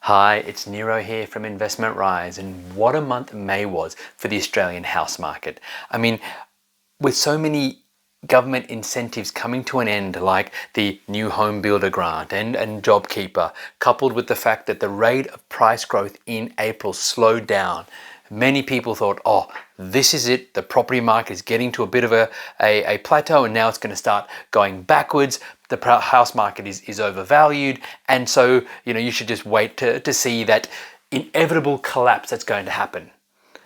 Hi, it's Nero here from Investment Rise, and what a month May was for the Australian house market. I mean, with so many government incentives coming to an end, like the new home builder grant and JobKeeper, coupled with the fact that the rate of price growth in April slowed down, many people thought, oh, this is it. The property market is getting to a bit of a plateau, and now it's going to start going backwards. The house market is overvalued, and so you should just wait to see that inevitable collapse that's going to happen.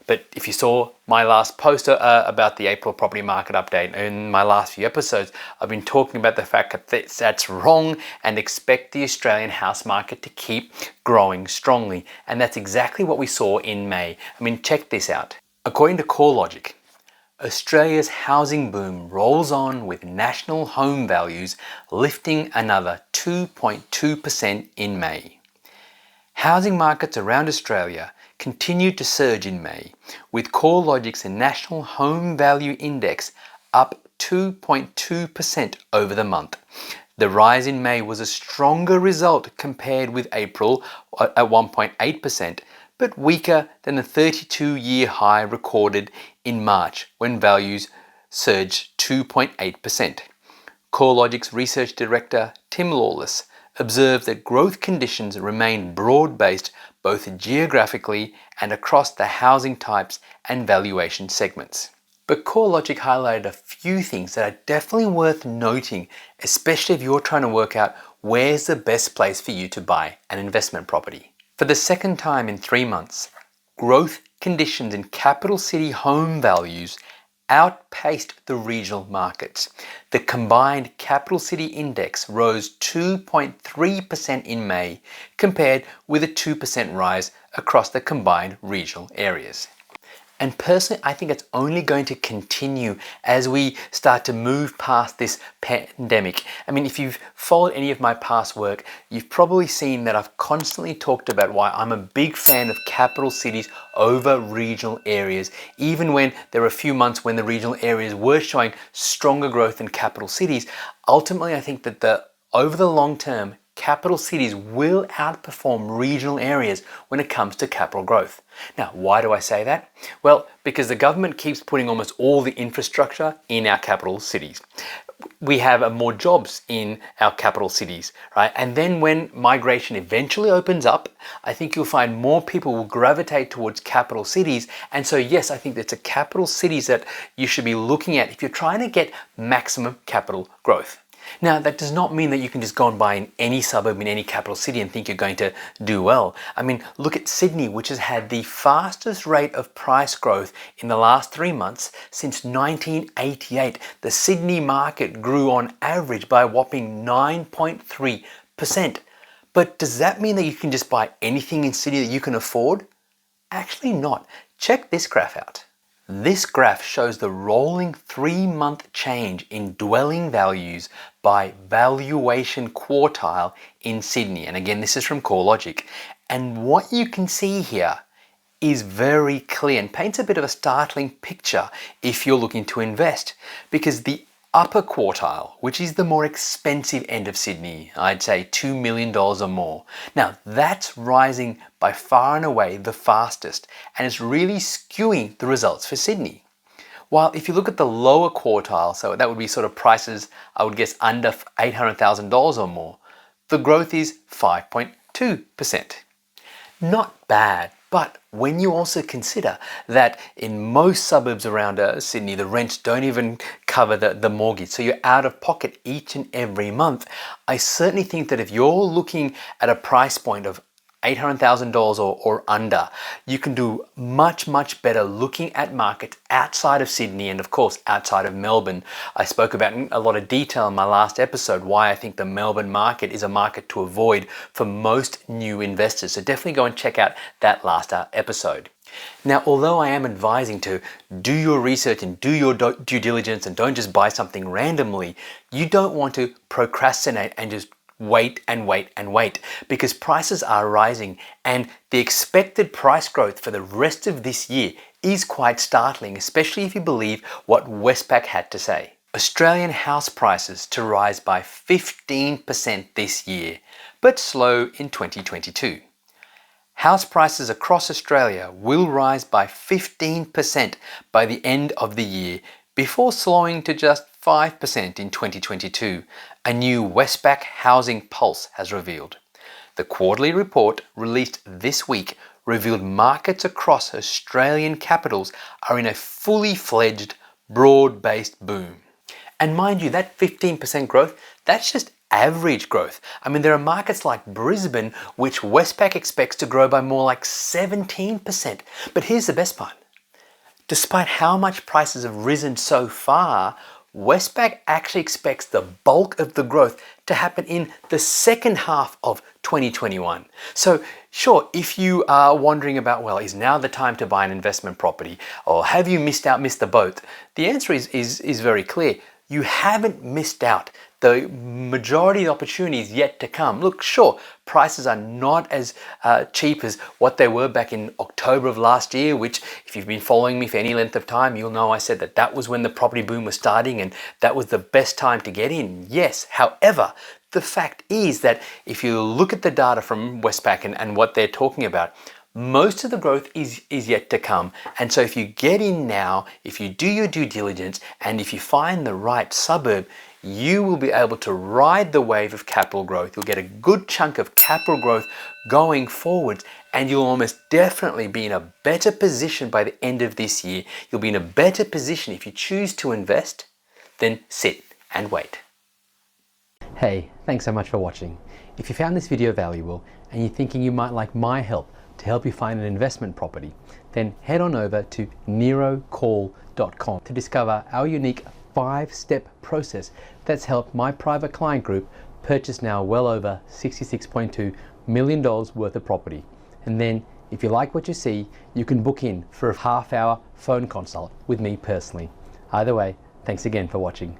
But if you saw my last post about the April property market update in my last few episodes, I've been talking about the fact that that's wrong and expect the Australian house market to keep growing strongly. And that's exactly what we saw in May. I mean, check this out. According to CoreLogic, Australia's housing boom rolls on with national home values lifting another 2.2% in May. Housing markets around Australia continued to surge in May, with CoreLogic's National Home Value Index up 2.2% over the month. The rise in May was a stronger result compared with April at 1.8%, but weaker than the 32-year high recorded in March when values surged 2.8%. CoreLogic's research director Tim Lawless observed that growth conditions remain broad-based both geographically and across the housing types and valuation segments. But CoreLogic highlighted a few things that are definitely worth noting, especially if you're trying to work out where's the best place for you to buy an investment property. For the second time in 3 months, growth conditions in capital city home values outpaced the regional markets. The combined capital city index rose 2.3% in May, compared with a 2% rise across the combined regional areas. And personally, I think it's only going to continue as we start to move past this pandemic. I mean, if you've followed any of my past work, you've probably seen that I've constantly talked about why I'm a big fan of capital cities over regional areas, even when there were a few months when the regional areas were showing stronger growth than capital cities. Ultimately, I think that over the long term, capital cities will outperform regional areas when it comes to capital growth. Now, why do I say that? Well, because the government keeps putting almost all the infrastructure in our capital cities. We have more jobs in our capital cities, right? And then when migration eventually opens up, I think you'll find more people will gravitate towards capital cities. And so, yes, I think it's a capital cities that you should be looking at if you're trying to get maximum capital growth. Now, that does not mean that you can just go and buy in any suburb in any capital city and think you're going to do well. I mean, look at Sydney, which has had the fastest rate of price growth in the last 3 months since 1988. The Sydney market grew on average by a whopping 9.3%. But does that mean that you can just buy anything in Sydney that you can afford? Actually not. Check this graph out. This graph shows the rolling 3-month change in dwelling values by valuation quartile in Sydney. And again, this is from CoreLogic. And what you can see here is very clear and paints a bit of a startling picture if you're looking to invest, because the upper quartile, which is the more expensive end of Sydney, I'd say $2 million or more. Now, that's rising by far and away the fastest, and it's really skewing the results for Sydney. While if you look at the lower quartile, so that would be sort of prices, I would guess, under $800,000 or more, the growth is 5.2%. Not bad. But when you also consider that in most suburbs around Sydney, the rents don't even cover the mortgage, so you're out of pocket each and every month, I certainly think that if you're looking at a price point of $800,000 or under, you can do much, much better looking at markets outside of Sydney and, of course, outside of Melbourne. I spoke about in a lot of detail in my last episode why I think the Melbourne market is a market to avoid for most new investors. So definitely go and check out that last episode. Now, although I am advising to do your research and do your due diligence and don't just buy something randomly, you don't want to procrastinate and just wait and wait and wait, because prices are rising and the expected price growth for the rest of this year is quite startling, especially if you believe what Westpac had to say. Australian house prices to rise by 15% this year, but slow in 2022. house prices across Australia will rise by 15% by the end of the year before slowing to just 5% in 2022, a new Westpac Housing Pulse has revealed. The quarterly report released this week revealed markets across Australian capitals are in a fully fledged, broad-based boom. And mind you, that 15% growth, that's just average growth. I mean, there are markets like Brisbane, which Westpac expects to grow by more like 17%. But here's the best part. Despite how much prices have risen so far, Westpac actually expects the bulk of the growth to happen in the second half of 2021. So sure, if you are wondering about, well, is now the time to buy an investment property, or have you missed the boat? The answer is very clear. You haven't missed out. The majority of the opportunities yet to come. Look, sure, prices are not as cheap as what they were back in October of last year, which if you've been following me for any length of time, you'll know I said that was when the property boom was starting and that was the best time to get in. Yes, however, the fact is that if you look at the data from Westpac and what they're talking about, most of the growth is yet to come. And so if you get in now, if you do your due diligence, and if you find the right suburb, you will be able to ride the wave of capital growth. You'll get a good chunk of capital growth going forward, and you'll almost definitely be in a better position by the end of this year. You'll be in a better position if you choose to invest than sit and wait. Hey, thanks so much for watching. If you found this video valuable and you're thinking you might like my help to help you find an investment property, then head on over to nerocall.com to discover our unique 5-step process that's helped my private client group purchase now well over $66.2 million worth of property. And then if you like what you see, you can book in for a half-hour phone consult with me personally. Either way, thanks again for watching.